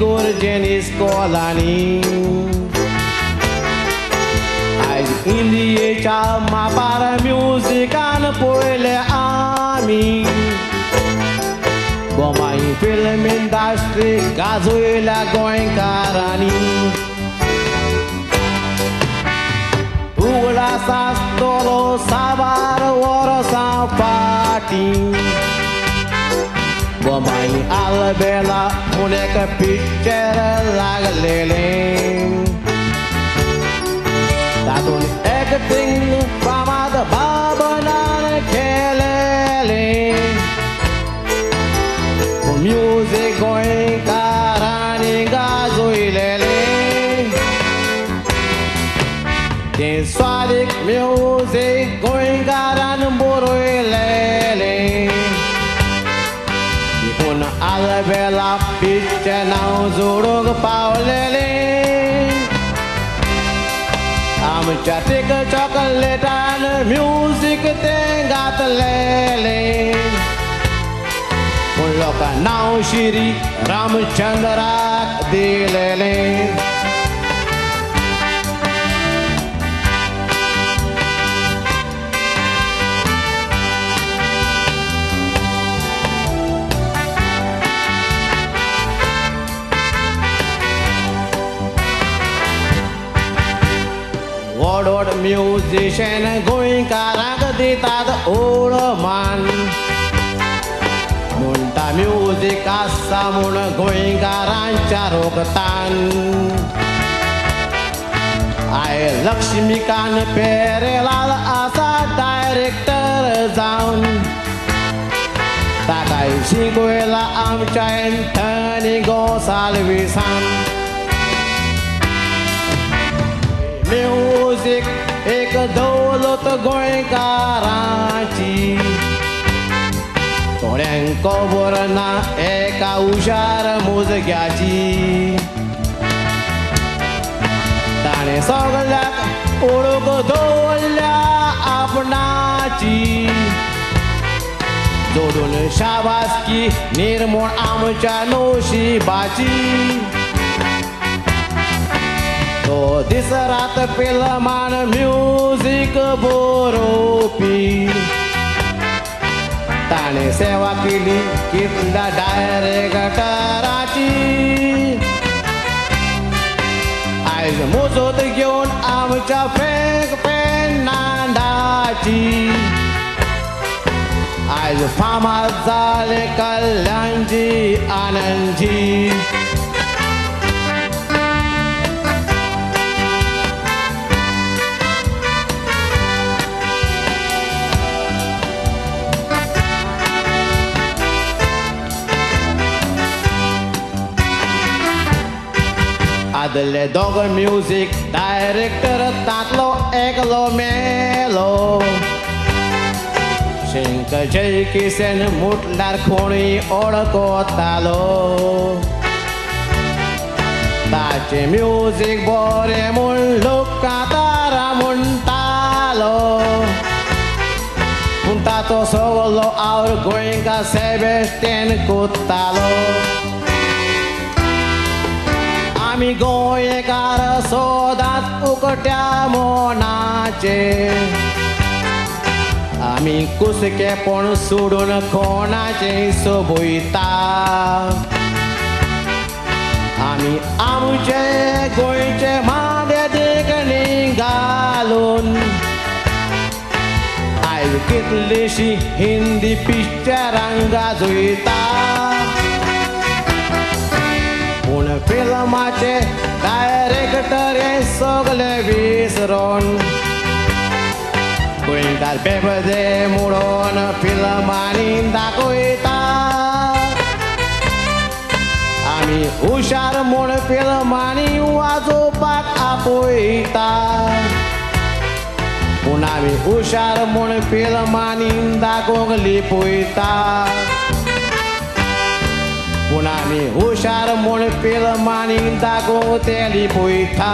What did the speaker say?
gurgeni scolani आज इंडियेच्या मापार म्युझिकान पळयले आमी गोमाई फिल्म इंडस्ट्री गाजयल्या गोंयकारांनी उगडास आसतलो साबार वर्सां फाटीं गोमाई आलबेला म्हूण एक पिक्चर लागलेले तातूंत एक्टिंग फामाद बाबनान केलेले म्युझिक गोंयकारांनी गाजयलेले तें स्वादीक म्युझिक गोंयकारान बरयलेले पूण आलबेला पिक्चर नांव जोडूंक पावलेले आमच्या तिक चॉकलेटान म्युझिक तें घातलेले पूण लोकां नांव श्री रामचंद्राक दिलेले व्हड व्हड म्युझिशियन गोंयकारांक दितात ओळमान म्हणटा म्युझिक आसा म्हूण गोंयकारांच्या रोगतान आय लक्ष्मीकांत पेरेलाल आसा डायरेक्टर जावन ताकाय शिकयला आमच्या एंथनी गोंसाल्विसान म्युझिक एक दौलत गोंयकारांची थोड्यांक खबर ना एका हुशार मुजग्याची ताणें सगळ्याक ओळख दवरल्या आपणाची जोडून शाबासकी निर्मूळ आमच्या नोशिबाची तो दीस रात फिल्मान म्युझिक बरोवपी ताणें सेवा केली कितल्या डायरेक्टराची आयज मुजत घेवन आमच्या फेर्नांडाची आयज फामाद जाले कल्याणजी आनंदजी आदले दोग म्युझिक डायरेक्टर तातलो एकलो मेलो शंक जय किसन म्हटल्यार कोणी ओळखतालो ताचे म्युझिक बरें म्हूण लोक कांतारा म्हणटालो पूण ताचो सगळो आवड गोंयकार सेबेस्टियन कोत्तालो आमी गोंयकार सोदांच उकट्या मोनाचे आमी कुसकेपण सोडून कोणाचें सोबयता आमी आमचे गोंयचे मांडे देखणी घालून आयज कितलीशीं हिंदी पिक्चरां गाजयता पूण फिल्माचे डायरेक्टर हे सगळे विसरून गोंयकार बेबदे म्हणून फिल्मांनी दाखयता आमी हुशार म्हूण फिल्मांनी वाजोवपाक आपयता पूण आमी हुशार म्हूण फिल्मांनी दाखोवंक लिपयता पूण आमी हुशार म्हूण फिल्मांनी दाखोवंक ते लिपयता